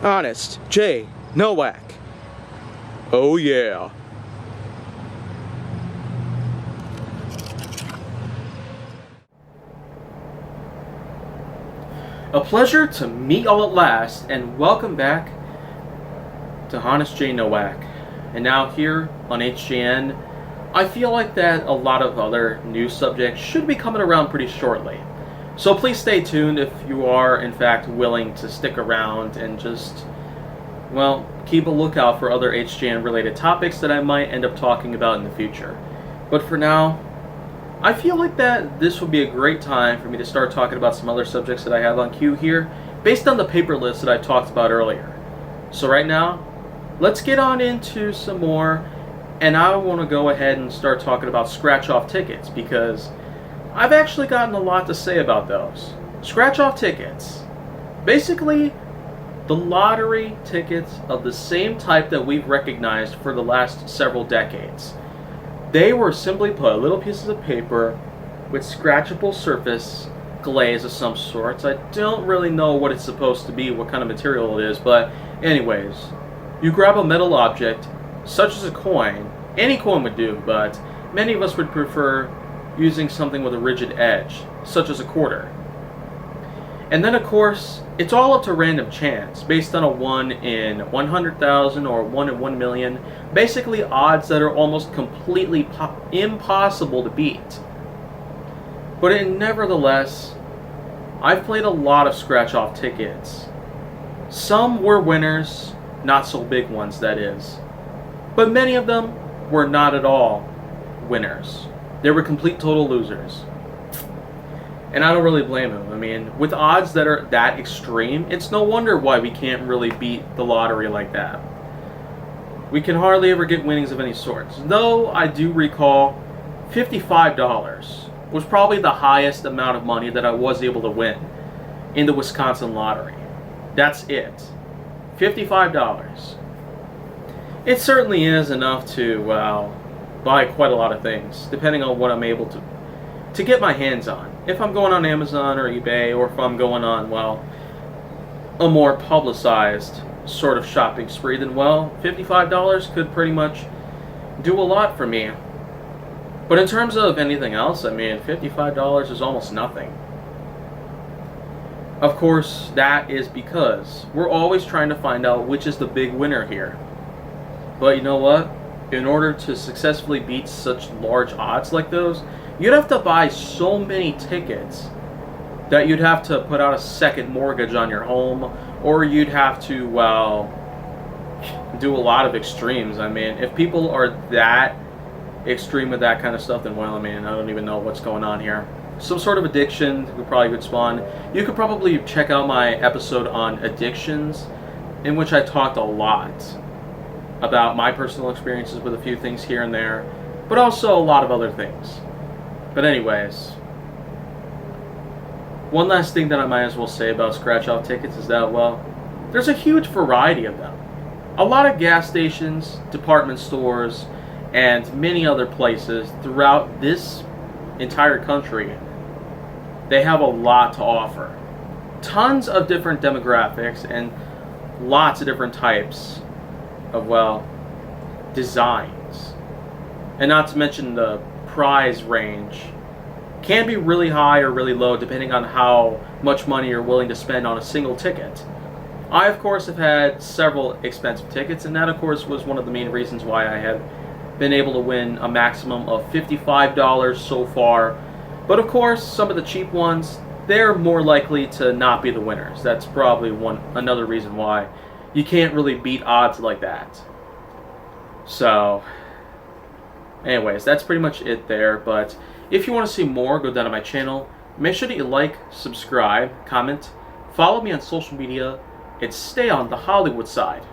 Honest J. Nowak. Oh yeah. A pleasure to meet y'all at last, and welcome back to Honest J. Nowak. And now here on HJN, I feel like that a lot of other news subjects should be coming around pretty shortly. So please stay tuned if you are in fact willing to stick around and just, well, keep a lookout for other HJN related topics that I might end up talking about in the future. But for now, I feel like that this would be a great time for me to start talking about some other subjects that I have on queue here, based on the paper list that I talked about earlier. So right now, let's get on into some more, and I want to go ahead and start talking about scratch-off tickets, because I've actually gotten a lot to say about those. Scratch-off tickets. Basically, the lottery tickets of the same type that we've recognized for the last several decades. They were simply put little pieces of paper with scratchable surface glaze of some sorts. I don't really know what it's supposed to be, what kind of material it is, but anyways, you grab a metal object, such as a coin. Any coin would do, but many of us would prefer using something with a rigid edge, such as a quarter. And then, of course, it's all up to random chance, based on a 1 in 100,000 or 1 in 1 million. Basically, odds that are almost completely impossible to beat. But nevertheless, I've played a lot of scratch-off tickets. Some were winners, not so big ones, that is. But many of them were not at all winners. They were complete total losers. And I don't really blame them. I mean, with odds that are that extreme, it's no wonder why we can't really beat the lottery like that. We can hardly ever get winnings of any sorts. Though I do recall $55 was probably the highest amount of money that I was able to win in the Wisconsin lottery. That's it. $55. It certainly is enough to, well, buy quite a lot of things, depending on what I'm able to get my hands on. If I'm going on Amazon or eBay, or if I'm going on, well, a more publicized sort of shopping spree, then, well, $55 could pretty much do a lot for me. But in terms of anything else, I mean, $55 is almost nothing. Of course, that is because we're always trying to find out which is the big winner here. But you know what? In order to successfully beat such large odds like those, you'd have to buy so many tickets that you'd have to put out a second mortgage on your home, or you'd have to, well, do a lot of extremes. I mean, if people are that extreme with that kind of stuff, then, well, I mean, I don't even know what's going on here. Some sort of addiction would spawn. You could probably check out my episode on addictions, in which I talked a lot about my personal experiences with a few things here and there, but also a lot of other things. But anyways, one last thing that I might as well say about scratch-off tickets is that, well, there's a huge variety of them. A lot of gas stations, department stores, and many other places throughout this entire country, they have a lot to offer. Tons of different demographics and lots of different types of, well, designs. And not to mention the prize range can be really high or really low depending on how much money you're willing to spend on a single ticket. I, of course, have had several expensive tickets, and that, of course, was one of the main reasons why I have been able to win a maximum of $55 so far. But, of course, some of the cheap ones, they're more likely to not be the winners. That's probably another reason why you can't really beat odds like that. So, anyways, that's pretty much it there. But if you want to see more, go down to my channel. Make sure that you like, subscribe, comment, follow me on social media, and stay on the Hollywood side.